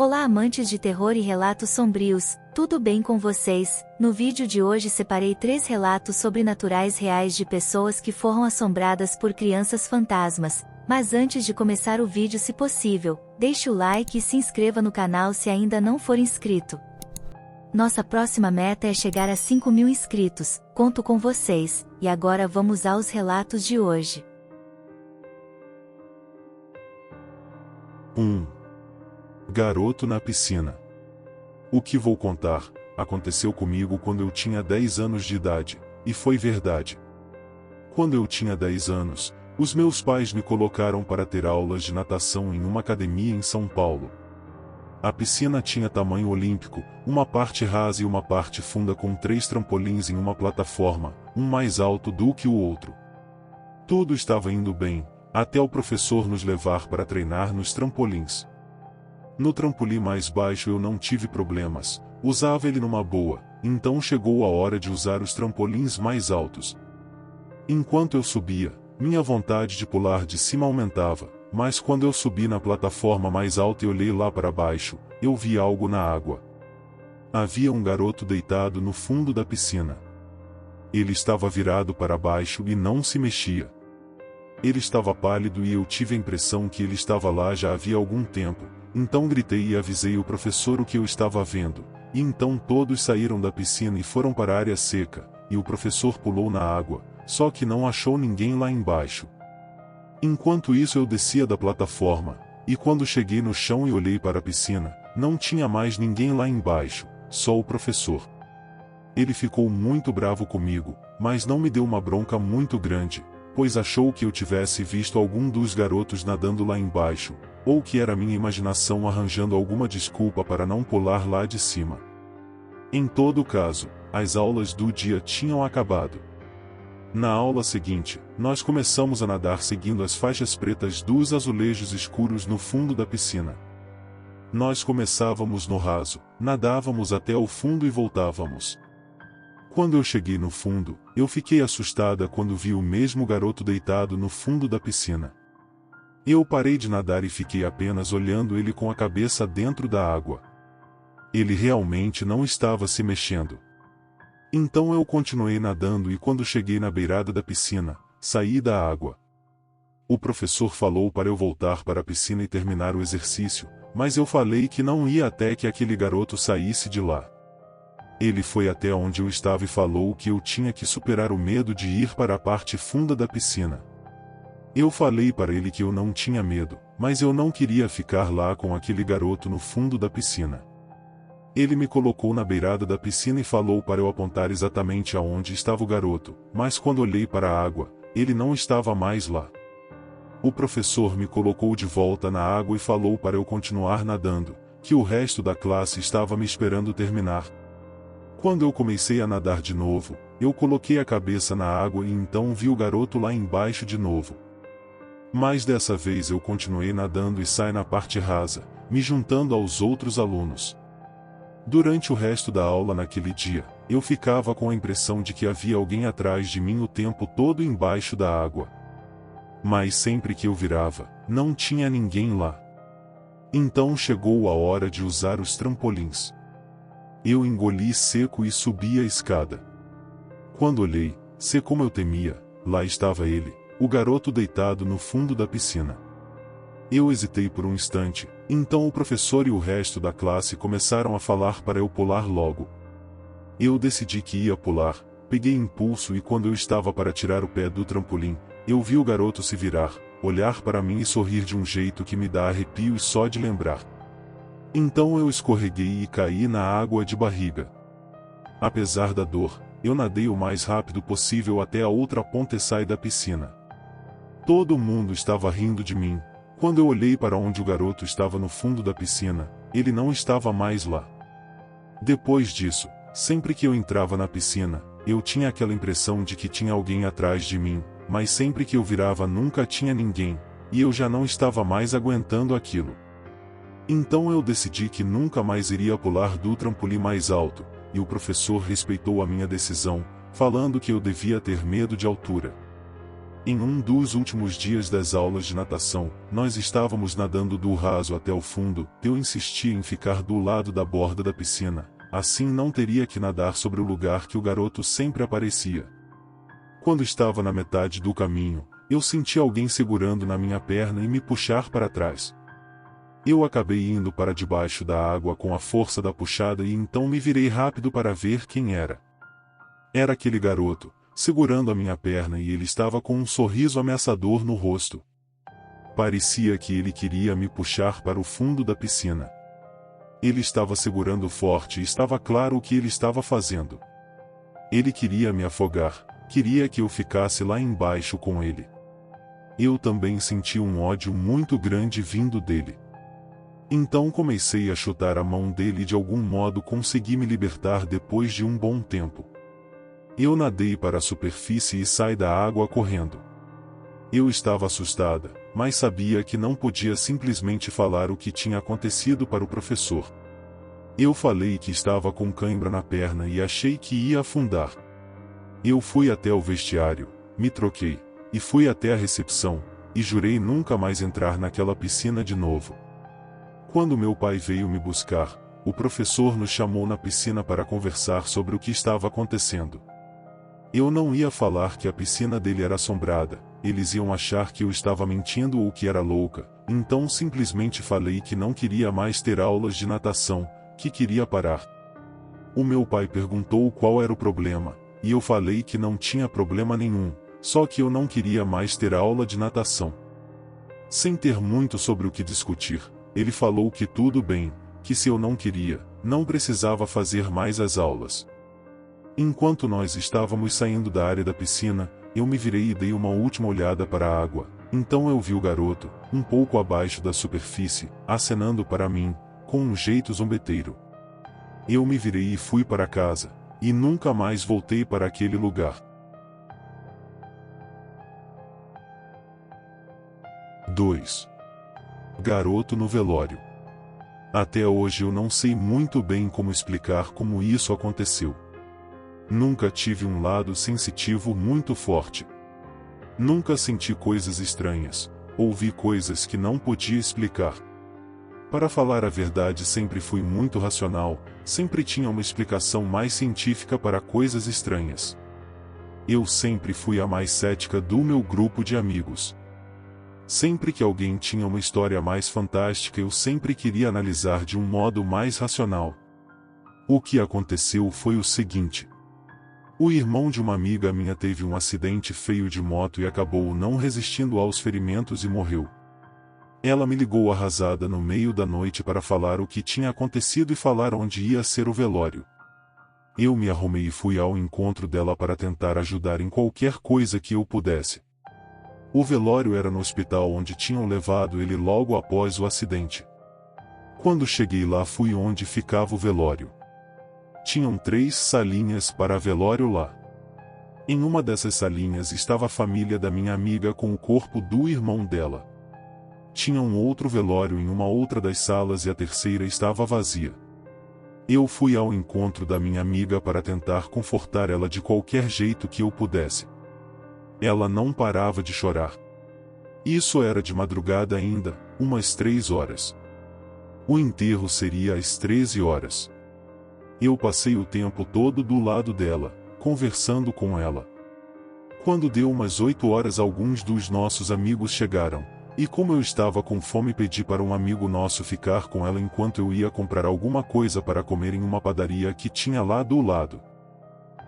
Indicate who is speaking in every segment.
Speaker 1: Olá amantes de terror e relatos sombrios, tudo bem com vocês? No vídeo de hoje separei 3 relatos sobrenaturais reais de pessoas que foram assombradas por crianças fantasmas, mas antes de começar o vídeo, se possível, deixe o like e se inscreva no canal se ainda não for inscrito. Nossa próxima meta é chegar a 5.000 inscritos, conto com vocês, e agora vamos aos relatos de hoje.
Speaker 2: 1. Garoto na piscina. O que vou contar, aconteceu comigo quando eu tinha 10 anos de idade, e foi verdade. Quando eu tinha 10 anos, os meus pais me colocaram para ter aulas de natação em uma academia em São Paulo. A piscina tinha tamanho olímpico, uma parte rasa e uma parte funda com 3 trampolins em uma plataforma, um mais alto do que o outro. Tudo estava indo bem, até o professor nos levar para treinar nos trampolins. No trampolim mais baixo eu não tive problemas, usava ele numa boa, então chegou a hora de usar os trampolins mais altos. Enquanto eu subia, minha vontade de pular de cima aumentava, mas quando eu subi na plataforma mais alta e olhei lá para baixo, eu vi algo na água. Havia um garoto deitado no fundo da piscina. Ele estava virado para baixo e não se mexia. Ele estava pálido e eu tive a impressão que ele estava lá já havia algum tempo. Então gritei e avisei o professor o que eu estava vendo, e então todos saíram da piscina e foram para a área seca, e o professor pulou na água, só que não achou ninguém lá embaixo. Enquanto isso eu descia da plataforma, e quando cheguei no chão e olhei para a piscina, não tinha mais ninguém lá embaixo, só o professor. Ele ficou muito bravo comigo, mas não me deu uma bronca muito grande, pois achou que eu tivesse visto algum dos garotos nadando lá embaixo, ou que era minha imaginação arranjando alguma desculpa para não pular lá de cima. Em todo caso, as aulas do dia tinham acabado. Na aula seguinte, nós começamos a nadar seguindo as faixas pretas dos azulejos escuros no fundo da piscina. Nós começávamos no raso, nadávamos até o fundo e voltávamos. Quando eu cheguei no fundo, eu fiquei assustada quando vi o mesmo garoto deitado no fundo da piscina. Eu parei de nadar e fiquei apenas olhando ele com a cabeça dentro da água. Ele realmente não estava se mexendo. Então eu continuei nadando e quando cheguei na beirada da piscina, saí da água. O professor falou para eu voltar para a piscina e terminar o exercício, mas eu falei que não ia até que aquele garoto saísse de lá. Ele foi até onde eu estava e falou que eu tinha que superar o medo de ir para a parte funda da piscina. Eu falei para ele que eu não tinha medo, mas eu não queria ficar lá com aquele garoto no fundo da piscina. Ele me colocou na beirada da piscina e falou para eu apontar exatamente aonde estava o garoto, mas quando olhei para a água, ele não estava mais lá. O professor me colocou de volta na água e falou para eu continuar nadando, que o resto da classe estava me esperando terminar. Quando eu comecei a nadar de novo, eu coloquei a cabeça na água e então vi o garoto lá embaixo de novo. Mas dessa vez eu continuei nadando e saí na parte rasa, me juntando aos outros alunos. Durante o resto da aula naquele dia, eu ficava com a impressão de que havia alguém atrás de mim o tempo todo embaixo da água. Mas sempre que eu virava, não tinha ninguém lá. Então chegou a hora de usar os trampolins. Eu engoli seco e subi a escada. Quando olhei, sei como eu temia, lá estava ele, o garoto deitado no fundo da piscina. Eu hesitei por um instante, então o professor e o resto da classe começaram a falar para eu pular logo. Eu decidi que ia pular, peguei impulso e quando eu estava para tirar o pé do trampolim, eu vi o garoto se virar, olhar para mim e sorrir de um jeito que me dá arrepios só de lembrar. Então eu escorreguei e caí na água de barriga. Apesar da dor, eu nadei o mais rápido possível até a outra ponta e saí da piscina. Todo mundo estava rindo de mim. Quando eu olhei para onde o garoto estava no fundo da piscina, ele não estava mais lá. Depois disso, sempre que eu entrava na piscina, eu tinha aquela impressão de que tinha alguém atrás de mim, mas sempre que eu virava nunca tinha ninguém, e eu já não estava mais aguentando aquilo. Então eu decidi que nunca mais iria pular do trampolim mais alto, e o professor respeitou a minha decisão, falando que eu devia ter medo de altura. Em um dos últimos dias das aulas de natação, nós estávamos nadando do raso até o fundo. Eu insisti em ficar do lado da borda da piscina, assim não teria que nadar sobre o lugar que o garoto sempre aparecia. Quando estava na metade do caminho, eu senti alguém segurando na minha perna e me puxar para trás. Eu acabei indo para debaixo da água com a força da puxada e então me virei rápido para ver quem era. Era aquele garoto, segurando a minha perna, e ele estava com um sorriso ameaçador no rosto. Parecia que ele queria me puxar para o fundo da piscina. Ele estava segurando forte e estava claro o que ele estava fazendo. Ele queria me afogar, queria que eu ficasse lá embaixo com ele. Eu também senti um ódio muito grande vindo dele. Então comecei a chutar a mão dele e de algum modo consegui me libertar depois de um bom tempo. Eu nadei para a superfície e saí da água correndo. Eu estava assustada, mas sabia que não podia simplesmente falar o que tinha acontecido para o professor. Eu falei que estava com cãibra na perna e achei que ia afundar. Eu fui até o vestiário, me troquei, e fui até a recepção, e jurei nunca mais entrar naquela piscina de novo. Quando meu pai veio me buscar, o professor nos chamou na piscina para conversar sobre o que estava acontecendo. Eu não ia falar que a piscina dele era assombrada, eles iam achar que eu estava mentindo ou que era louca, então simplesmente falei que não queria mais ter aulas de natação, que queria parar. O meu pai perguntou qual era o problema, e eu falei que não tinha problema nenhum, só que eu não queria mais ter aula de natação. Sem ter muito sobre o que discutir, ele falou que tudo bem, que se eu não queria, não precisava fazer mais as aulas. Enquanto nós estávamos saindo da área da piscina, eu me virei e dei uma última olhada para a água. Então eu vi o garoto, um pouco abaixo da superfície, acenando para mim, com um jeito zombeteiro. Eu me virei e fui para casa, e nunca mais voltei para aquele lugar. 2. Garoto no velório. Até hoje eu não sei muito bem como explicar como isso aconteceu. Nunca tive um lado sensitivo muito forte. Nunca senti coisas estranhas, ouvi coisas que não podia explicar. Para falar a verdade, sempre fui muito racional, sempre tinha uma explicação mais científica para coisas estranhas. Eu sempre fui a mais cética do meu grupo de amigos. Sempre que alguém tinha uma história mais fantástica, eu sempre queria analisar de um modo mais racional. O que aconteceu foi o seguinte. O irmão de uma amiga minha teve um acidente feio de moto e acabou não resistindo aos ferimentos e morreu. Ela me ligou arrasada no meio da noite para falar o que tinha acontecido e falar onde ia ser o velório. Eu me arrumei e fui ao encontro dela para tentar ajudar em qualquer coisa que eu pudesse. O velório era no hospital onde tinham levado ele logo após o acidente. Quando cheguei lá, fui onde ficava o velório. Tinham 3 salinhas para velório lá. Em uma dessas salinhas estava a família da minha amiga com o corpo do irmão dela. Tinha um outro velório em uma outra das salas e a terceira estava vazia. Eu fui ao encontro da minha amiga para tentar confortar ela de qualquer jeito que eu pudesse. Ela não parava de chorar. Isso era de madrugada ainda, umas 3 horas. O enterro seria às 13 horas. Eu passei o tempo todo do lado dela, conversando com ela. Quando deu umas 8 horas, alguns dos nossos amigos chegaram, e como eu estava com fome, pedi para um amigo nosso ficar com ela enquanto eu ia comprar alguma coisa para comer em uma padaria que tinha lá do lado.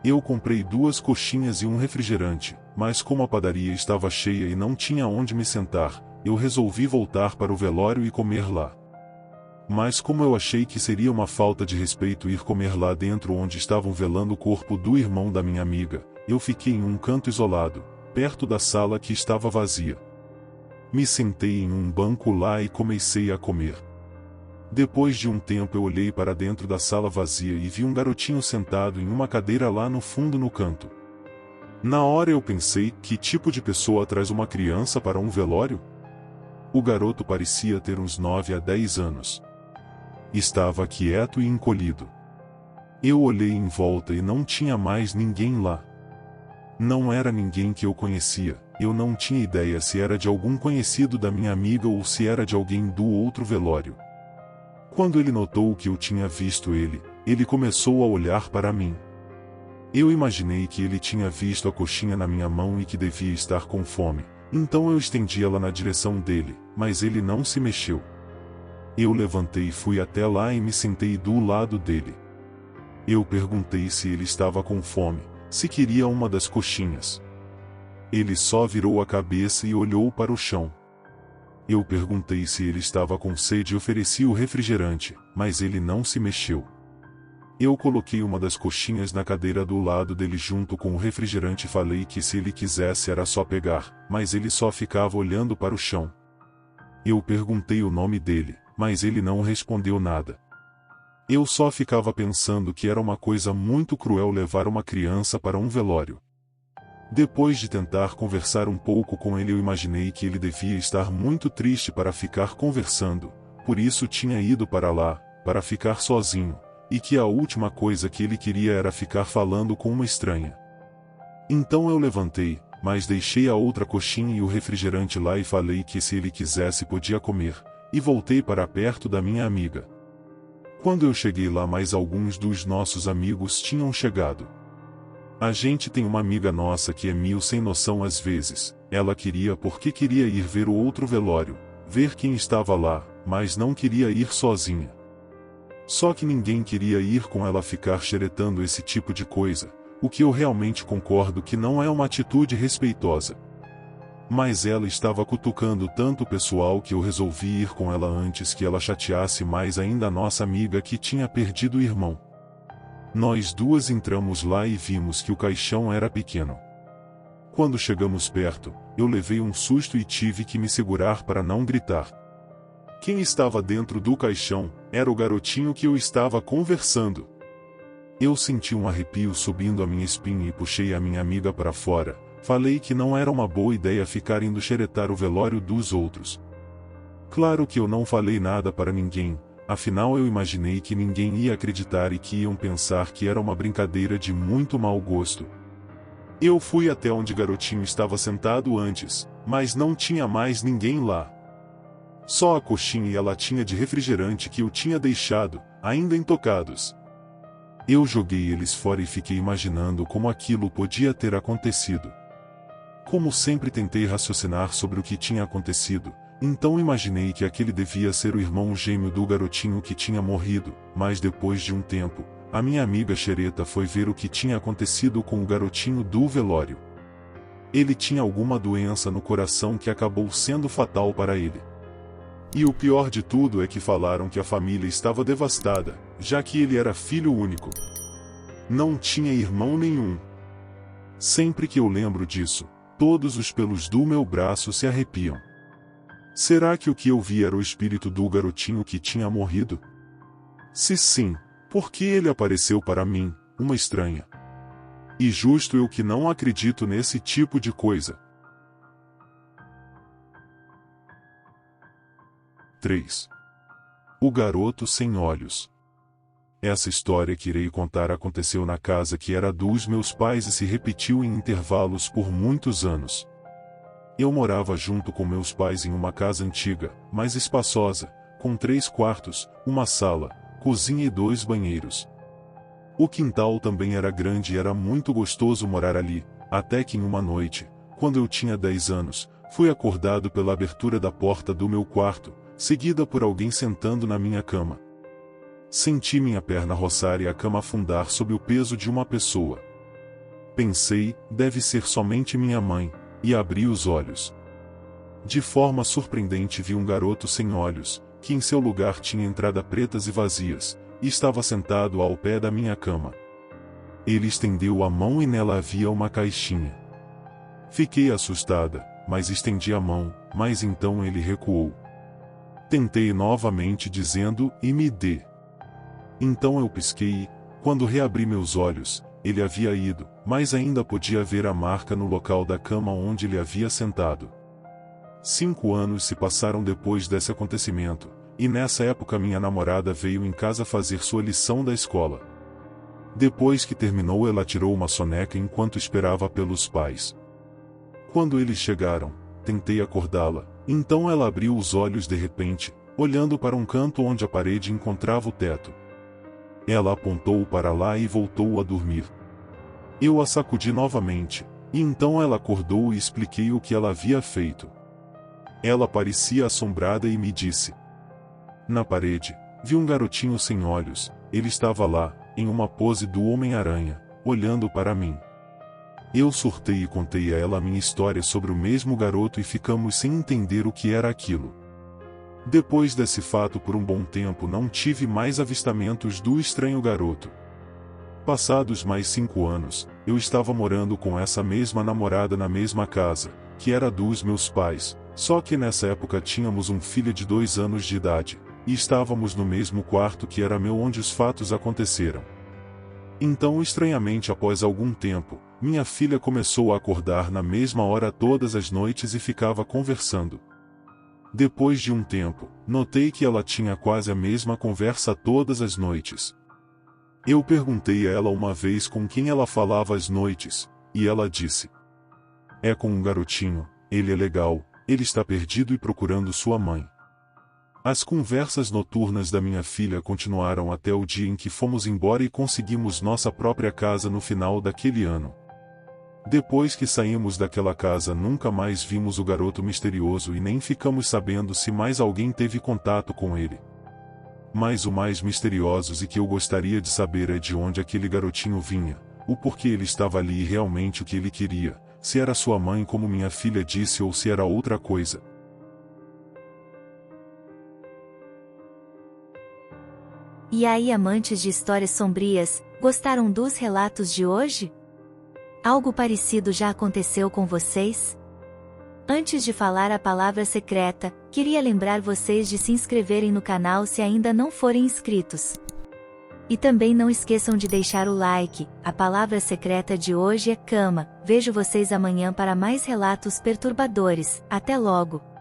Speaker 2: Eu comprei 2 coxinhas e um refrigerante, mas como a padaria estava cheia e não tinha onde me sentar, eu resolvi voltar para o velório e comer lá. Mas como eu achei que seria uma falta de respeito ir comer lá dentro onde estavam velando o corpo do irmão da minha amiga, eu fiquei em um canto isolado, perto da sala que estava vazia. Me sentei em um banco lá e comecei a comer. Depois de um tempo eu olhei para dentro da sala vazia e vi um garotinho sentado em uma cadeira lá no fundo no canto. Na hora eu pensei, que tipo de pessoa traz uma criança para um velório? O garoto parecia ter uns 9 a 10 anos. Estava quieto e encolhido. Eu olhei em volta e não tinha mais ninguém lá. Não era ninguém que eu conhecia, eu não tinha ideia se era de algum conhecido da minha amiga ou se era de alguém do outro velório. Quando ele notou que eu tinha visto ele começou a olhar para mim. Eu imaginei que ele tinha visto a coxinha na minha mão e que devia estar com fome, então eu estendi ela na direção dele, mas ele não se mexeu. Eu levantei e fui até lá e me sentei do lado dele. Eu perguntei se ele estava com fome, se queria uma das coxinhas. Ele só virou a cabeça e olhou para o chão. Eu perguntei se ele estava com sede e ofereci o refrigerante, mas ele não se mexeu. Eu coloquei uma das coxinhas na cadeira do lado dele junto com o refrigerante e falei que se ele quisesse era só pegar, mas ele só ficava olhando para o chão. Eu perguntei o nome dele, mas ele não respondeu nada. Eu só ficava pensando que era uma coisa muito cruel levar uma criança para um velório. Depois de tentar conversar um pouco com ele, eu imaginei que ele devia estar muito triste para ficar conversando, por isso tinha ido para lá, para ficar sozinho, e que a última coisa que ele queria era ficar falando com uma estranha. Então eu levantei, mas deixei a outra coxinha e o refrigerante lá e falei que se ele quisesse podia comer, e voltei para perto da minha amiga. Quando eu cheguei lá, mais alguns dos nossos amigos tinham chegado. A gente tem uma amiga nossa que é meio sem noção às vezes. Ela queria porque queria ir ver o outro velório, ver quem estava lá, mas não queria ir sozinha. Só que ninguém queria ir com ela ficar xeretando esse tipo de coisa, o que eu realmente concordo que não é uma atitude respeitosa. Mas ela estava cutucando tanto o pessoal que eu resolvi ir com ela antes que ela chateasse mais ainda a nossa amiga que tinha perdido o irmão. Nós duas entramos lá e vimos que o caixão era pequeno. Quando chegamos perto, eu levei um susto e tive que me segurar para não gritar. Quem estava dentro do caixão era o garotinho que eu estava conversando. Eu senti um arrepio subindo a minha espinha e puxei a minha amiga para fora. Falei que não era uma boa ideia ficar indo xeretar o velório dos outros. Claro que eu não falei nada para ninguém, afinal eu imaginei que ninguém ia acreditar e que iam pensar que era uma brincadeira de muito mau gosto. Eu fui até onde o garotinho estava sentado antes, mas não tinha mais ninguém lá. Só a coxinha e a latinha de refrigerante que eu tinha deixado, ainda intocados. Eu joguei eles fora e fiquei imaginando como aquilo podia ter acontecido. Como sempre tentei raciocinar sobre o que tinha acontecido, então imaginei que aquele devia ser o irmão gêmeo do garotinho que tinha morrido, mas depois de um tempo, a minha amiga xereta foi ver o que tinha acontecido com o garotinho do velório. Ele tinha alguma doença no coração que acabou sendo fatal para ele. E o pior de tudo é que falaram que a família estava devastada, já que ele era filho único. Não tinha irmão nenhum. Sempre que eu lembro disso, todos os pelos do meu braço se arrepiam. Será que o que eu vi era o espírito do garotinho que tinha morrido? Se sim, por que ele apareceu para mim, uma estranha? E justo eu que não acredito nesse tipo de coisa. 3. O garoto sem olhos. Essa história que irei contar aconteceu na casa que era dos meus pais e se repetiu em intervalos por muitos anos. Eu morava junto com meus pais em uma casa antiga, mas espaçosa, com 3 quartos, uma sala, cozinha e 2 banheiros. O quintal também era grande e era muito gostoso morar ali, até que em uma noite, quando eu tinha 10 anos, fui acordado pela abertura da porta do meu quarto, seguida por alguém sentando na minha cama. Senti minha perna roçar e a cama afundar sob o peso de uma pessoa. Pensei, deve ser somente minha mãe, e abri os olhos. De forma surpreendente vi um garoto sem olhos, que em seu lugar tinha entradas pretas e vazias, e estava sentado ao pé da minha cama. Ele estendeu a mão e nela havia uma caixinha. Fiquei assustada, mas estendi a mão, mas então ele recuou. Tentei novamente dizendo, e me dê. Então eu pisquei e, quando reabri meus olhos, ele havia ido, mas ainda podia ver a marca no local da cama onde ele havia sentado. 5 anos se passaram depois desse acontecimento, e nessa época minha namorada veio em casa fazer sua lição da escola. Depois que terminou ela tirou uma soneca enquanto esperava pelos pais. Quando eles chegaram, tentei acordá-la, então ela abriu os olhos de repente, olhando para um canto onde a parede encontrava o teto. Ela apontou para lá e voltou a dormir. Eu a sacudi novamente, e então ela acordou e expliquei o que ela havia feito. Ela parecia assombrada e me disse: na parede, vi um garotinho sem olhos, ele estava lá, em uma pose do Homem-Aranha, olhando para mim. Eu surtei e contei a ela a minha história sobre o mesmo garoto e ficamos sem entender o que era aquilo. Depois desse fato por um bom tempo não tive mais avistamentos do estranho garoto. Passados mais 5 anos, eu estava morando com essa mesma namorada na mesma casa, que era dos meus pais, só que nessa época tínhamos um filho de 2 anos de idade, e estávamos no mesmo quarto que era meu onde os fatos aconteceram. Então estranhamente após algum tempo, minha filha começou a acordar na mesma hora todas as noites e ficava conversando. Depois de um tempo, notei que ela tinha quase a mesma conversa todas as noites. Eu perguntei a ela uma vez com quem ela falava às noites, e ela disse: é com um garotinho, ele é legal, ele está perdido e procurando sua mãe. As conversas noturnas da minha filha continuaram até o dia em que fomos embora e conseguimos nossa própria casa no final daquele ano. Depois que saímos daquela casa nunca mais vimos o garoto misterioso e nem ficamos sabendo se mais alguém teve contato com ele. Mas o mais misterioso e que eu gostaria de saber é de onde aquele garotinho vinha, o porquê ele estava ali e realmente o que ele queria, se era sua mãe como minha filha disse ou se era outra coisa.
Speaker 1: E aí, amantes de histórias sombrias, gostaram dos relatos de hoje? Algo parecido já aconteceu com vocês? Antes de falar a palavra secreta, queria lembrar vocês de se inscreverem no canal se ainda não forem inscritos. E também não esqueçam de deixar o like. A palavra secreta de hoje é cama. Vejo vocês amanhã para mais relatos perturbadores. Até logo!